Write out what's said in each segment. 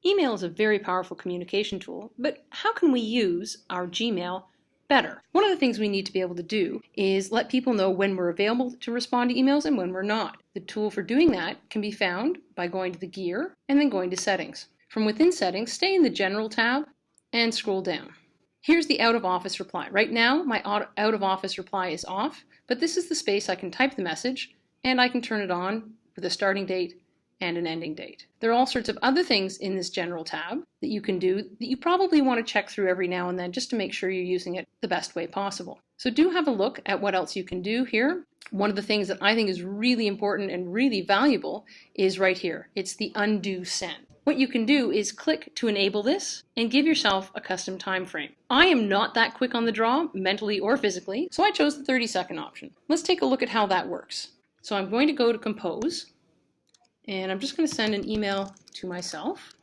Email is a very powerful communication tool, but how can we use our Gmail better? One of the things we need to be able to do is let people know when we're available to respond to emails and when we're not. The tool for doing that can be found by going to the gear and then going to settings. From within settings, stay in the general tab and scroll down. Here's the out of office reply. Right now, my out of office reply is off, but this is the space I can type the message and I can turn it on with a starting date and an ending date. There are all sorts of other things in this general tab that you can do that you probably want to check through every now and then just to make sure you're using it the best way possible. So do have a look at what else you can do here. One of the things that I think is really important and really valuable is right here. It's the undo send. What you can do is click to enable this and give yourself a custom time frame. I am not that quick on the draw, mentally or physically, so I chose the 30-second option. Let's take a look at how that works. So I'm going to go to Compose, and I'm just going to send an email to myself,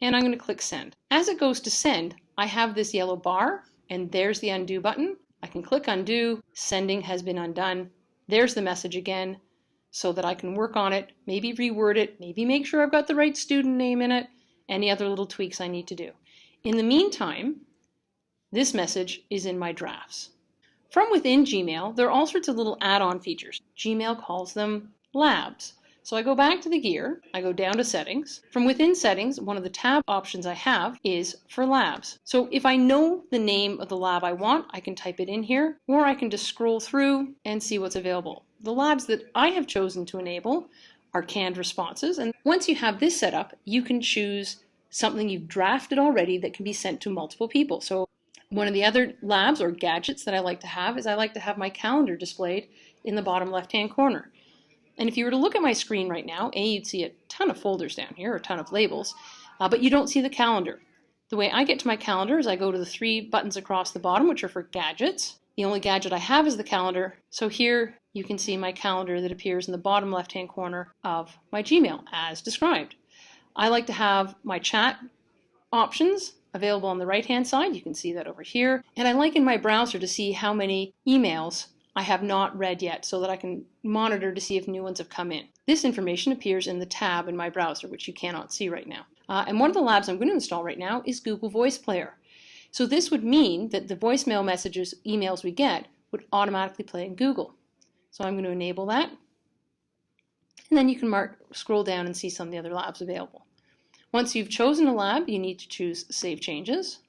and I'm going to click send. As it goes to send, I have this yellow bar, and there's the undo button. I can click undo, sending has been undone. There's the message again, so that I can work on it, maybe reword it, maybe make sure I've got the right student name in it, any other little tweaks I need to do. In the meantime, this message is in my drafts. From within Gmail, there are all sorts of little add-on features. Gmail calls them labs. So I go back to the gear, I go down to settings. From within settings, one of the tab options I have is for labs. So if I know the name of the lab I want, I can type it in here, or I can just scroll through and see what's available. The labs that I have chosen to enable are canned responses, and once you have this set up, you can choose something you've drafted already that can be sent to multiple people. So one of the other labs or gadgets that I like to have is I like to have my calendar displayed in the bottom left-hand corner. And if you were to look at my screen right now, you'd see a ton of folders down here, a ton of labels, but you don't see the calendar. The way I get to my calendar is I go to the 3 buttons across the bottom, which are for gadgets. The only gadget I have is the calendar. So here you can see my calendar that appears in the bottom left-hand corner of my Gmail as described. I like to have my chat options available on the right-hand side. You can see that over here. And I like in my browser to see how many emails I have not read yet so that I can monitor to see if new ones have come in. This information appears in the tab in my browser, which you cannot see right now. And one of the labs I'm going to install right now is Google Voice Player. So this would mean that the voicemail messages, emails we get would automatically play in Google. So I'm going to enable that. And then you can scroll down and see some of the other labs available. Once you've chosen a lab, you need to choose Save Changes,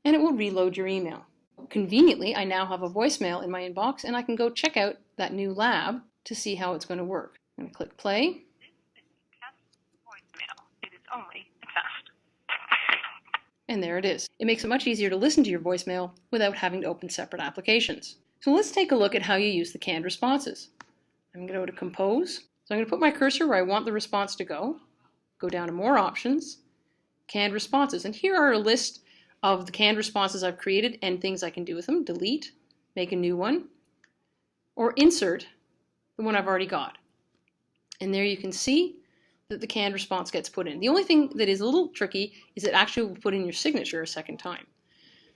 and it will reload your email. Conveniently, I now have a voicemail in my inbox, and I can go check out that new lab to see how it's going to work. I'm going to click play. This is Cat's voicemail. It is only a test. And there it is. It makes it much easier to listen to your voicemail without having to open separate applications. So let's take a look at how you use the canned responses. I'm going to go to Compose. So I'm going to put my cursor where I want the response to go down to More Options, Canned Responses. And here are a list of the canned responses I've created and things I can do with them. Delete, make a new one, or insert the one I've already got. And there you can see that the canned response gets put in. The only thing that is a little tricky is it actually will put in your signature a second time.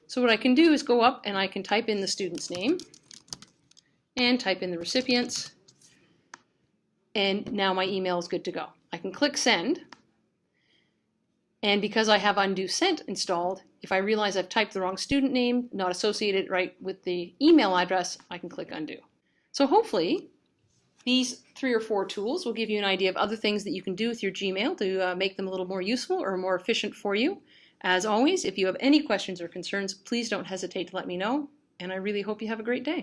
So what I can do is go up and I can type in the student's name and type in the recipients, and now my email is good to go. I can click send, and because I have undo sent installed, if I realize I've typed the wrong student name, not associated right with the email address, I can click undo. So hopefully these 3 or 4 tools will give you an idea of other things that you can do with your Gmail to make them a little more useful or more efficient for you. As always, if you have any questions or concerns, please don't hesitate to let me know, and I really hope you have a great day.